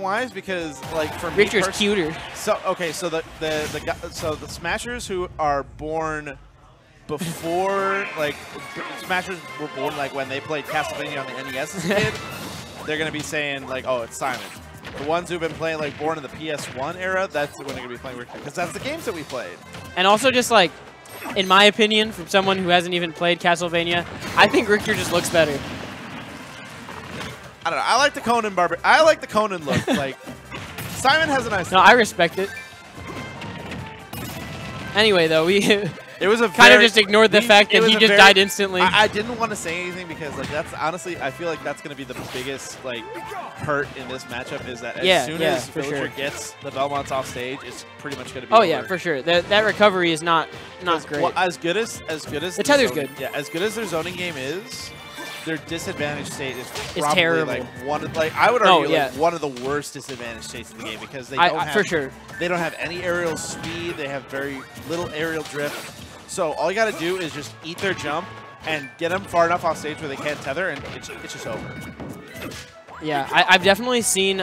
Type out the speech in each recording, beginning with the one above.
why is because like for me, Richter's cuter. So okay, so the Smashers who are born before like Smashers were born like when they played Castlevania on the NES as a kid, they're gonna be saying like, oh, it's Simon. The ones who've been playing like born in the PS1 era, that's when they're gonna be playing Richter because that's the games that we played. And also just like, in my opinion, from someone who hasn't even played Castlevania, I think Richter just looks better. I don't know. I like the Conan I like the Conan look. Like Simon has a nice. No, I respect it. Anyway, though, it was a kind of just ignored the fact that he just died instantly. I didn't want to say anything because like that's honestly I feel like that's going to be the biggest like hurt in this matchup is that as soon as Villager gets the Belmonts off stage, it's pretty much going to be. Oh over. Yeah, for sure. That recovery is not great. Well, as good as the tether's good. Yeah, as good as their zoning game is. Their disadvantage state is probably terrible. Like one of I would argue like one of the worst disadvantage states in the game because they don't have for sure. They don't have any aerial speed. They have very little aerial drift. So all you got to do is just eat their jump and get them far enough off stage where they can't tether, and it's just over. Yeah, I've definitely seen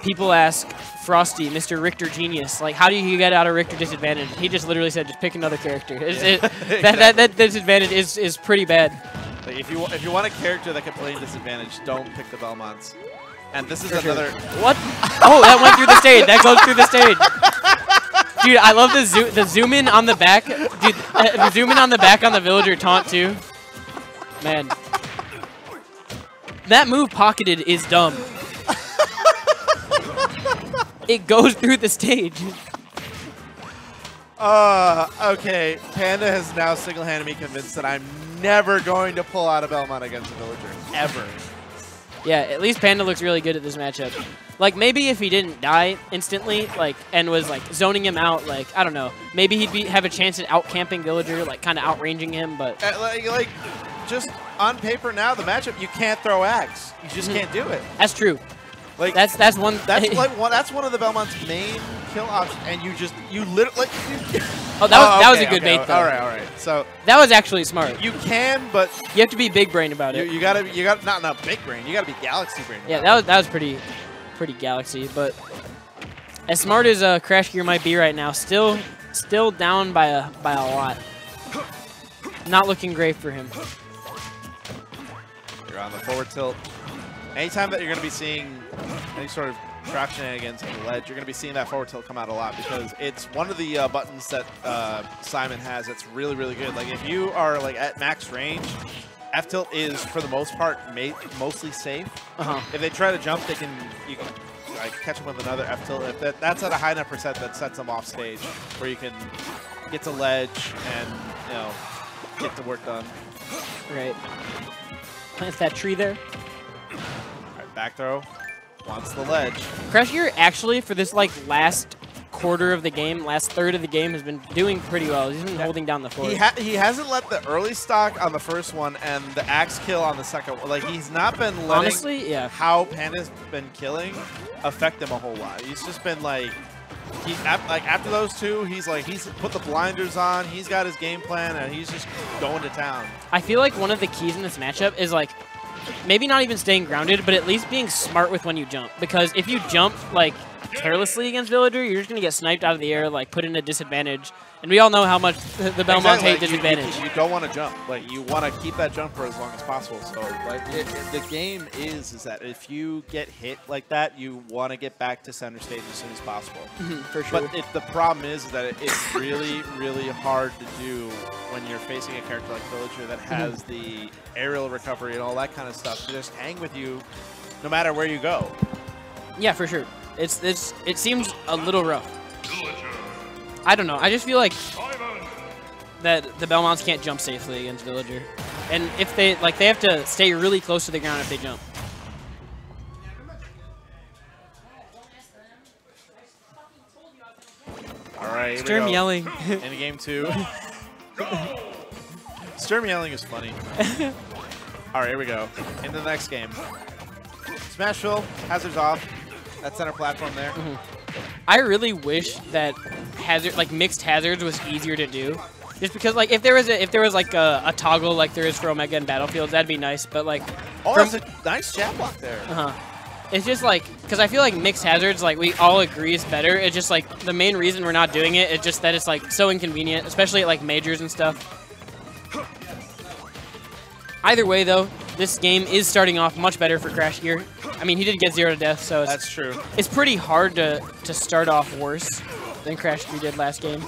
people ask Frosty, Mr. Richter Genius, like, how do you get out of Richter disadvantage? He just literally said, just pick another character. Exactly. That disadvantage is pretty bad. Like if you want a character that can play in disadvantage, don't pick the Belmonts. And this is another. What? Oh, that went through the stage. That goes through the stage. Dude, I love the zoom in on the back. Dude, the zoom in on the back on the Villager taunt too. Man, that move pocketed is dumb. It goes through the stage. Okay. Panda has now single-handedly convinced that I'm never going to pull out a Belmont against a Villager. Ever. Yeah, at least Panda looks really good at this matchup. Like, maybe if he didn't die instantly, like, and was, like, zoning him out, like, I don't know. Maybe he'd have a chance at out-camping Villager, like, kind of outranging him, but... like, just on paper now, the matchup, you can't throw Axe. You just can't do it. That's true. Like that's one. That's one of the Belmont's main kill options, and you literally. Oh, that was a good bait though. All right. So that was actually smart. You can, but you have to be big brain about it. You gotta not big brain. You gotta be galaxy brain. Yeah, that was pretty galaxy. But as smart as CrashGear might be right now, still down by a lot. Not looking great for him. You're on the forward tilt. Anytime that you're going to be seeing any sort of trap shenanigans on the ledge, you're going to be seeing that forward tilt come out a lot because it's one of the buttons that Simon has that's really, really good. Like if you are like at max range, F tilt is for the most part mostly safe. If they try to jump, you can like catch them with another F tilt. If that's at a high enough percent that sets them off stage, where you can get to ledge and get the work done. Right. Plant that tree there. Back throw, wants the ledge. CrashGear actually, for this like last quarter of the game, last third of the game, has been doing pretty well. He's been holding down the fort. He hasn't let the early stock on the first one and the axe kill on the second one. Like he's not been letting honestly, yeah, how Panda's been killing affect him a whole lot. He's just been like after those two, he's put the blinders on. He's got his game plan and he's just going to town. I feel like one of the keys in this matchup is like, maybe not even staying grounded, but at least being smart with when you jump. Because if you jump, like, carelessly against Villager, you're just going to get sniped out of the air, like, put in a disadvantage. And we all know how much the Belmonts hate disadvantage. You don't want to jump. Like, you want to keep that jump for as long as possible. So, like, the game is that if you get hit like that, you want to get back to center stage as soon as possible. For sure. But the problem is that it's really, really hard to do when you're facing a character like Villager that has the aerial recovery and all that kind of stuff to just hang with you no matter where you go. Yeah, for sure. It seems a little rough. I don't know. I just feel like that the Belmonts can't jump safely against Villager. And if they have to stay really close to the ground if they jump. All right, Sturm yelling. In game 2. Sturm yelling is funny. All right, here we go. Into the next game. Smashville, hazards off. That center platform there. I really wish that mixed hazards was easier to do. Just because like if there was like a toggle like there is for Omega and Battlefields, that'd be nice. But like that's a nice jab block there. It's just like, because I feel like mixed hazards, like we all agree is better. It's just like the main reason we're not doing it is just that it's like so inconvenient, especially at like majors and stuff. Either way though, this game is starting off much better for CrashGear. I mean, he did get 0 to death, so that's true. It's pretty hard to start off worse than CrashGear did last game.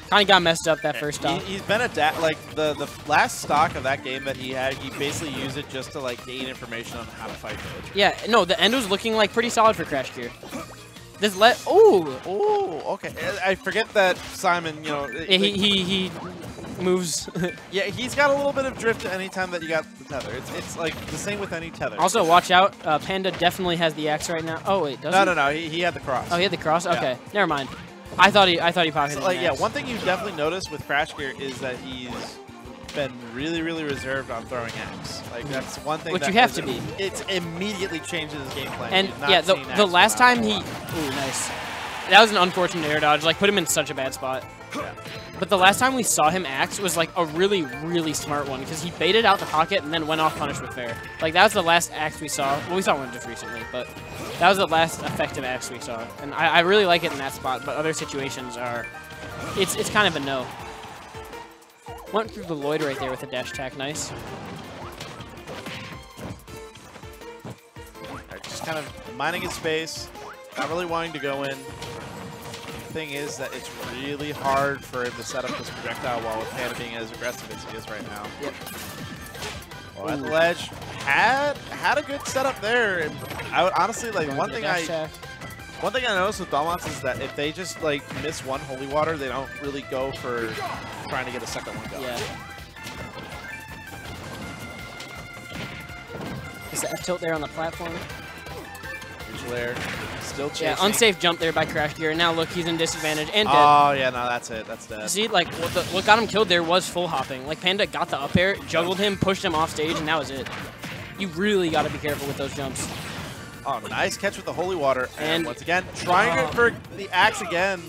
Kind of got messed up that first stock. He's been like the last stock of that game that he had. He basically used it just to like gain information on how to fight it. Yeah, no, the end was looking like pretty solid for CrashGear. This Okay. I forget that Simon, you know, he moves. Yeah, he's got a little bit of drift anytime that you got the tether. It's like the same with any tether. Also, watch out. Panda definitely has the axe right now. Oh wait, does he? No. He had the cross. Oh, he had the cross. Yeah. Okay, never mind. I thought he pocketed. So, like, yeah, one thing you definitely notice with CrashGear is that he's been really reserved on throwing axe. Like that's one thing. Which that you have to be. It's immediately changes his game plan. And yeah, the last time he, ooh, nice. That was an unfortunate air dodge. Like put him in such a bad spot. Yeah. But the last time we saw him axe was like a really smart one because he baited out the pocket and then went off punish with fair. Like that was the last axe we saw. Well, we saw one just recently, but that was the last effective axe we saw. And I really like it in that spot, but other situations are, it's kind of a no. Went through the Lloyd right there with a dash attack, nice. Just kind of minding his space, not really wanting to go in. Thing is that it's really hard for him to set up this projectile while with Panda being as aggressive as he is right now. Yep. Well, at the ledge, had a good setup there. And I would honestly like one thing I noticed with Belmonts is that if they just like miss one holy water, they don't really go for trying to get a second one going. Yeah. Is the F tilt there on the platform? There. Still chasing. Yeah, unsafe jump there by CrashGear. And now look, he's in disadvantage and dead. Oh, yeah, no, that's it. That's dead. See, like, what got him killed there was full hopping. Like, Panda got the up air, juggled him, pushed him off stage, and that was it. You really got to be careful with those jumps. Oh, nice catch with the holy water. And once again, trying it for the axe again.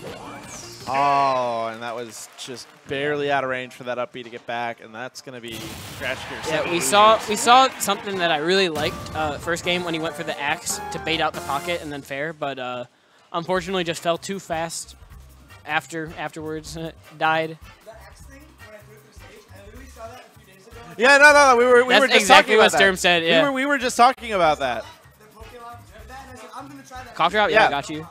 Oh, and that was just barely out of range for that up B to get back, and that's going to be CrashGear. Yeah, we saw something that I really liked first game when he went for the axe to bait out the pocket and then fair, but unfortunately just fell too fast afterwards. Died. The axe thing, when I threw it through stage, I literally saw that a few days ago. Yeah, no, we were just exactly talking what about Sturm that. said. Yeah, we were just talking about that. The Pokemon drift that, and I said, I'm going to try that. Cough drop? Yeah, I got you.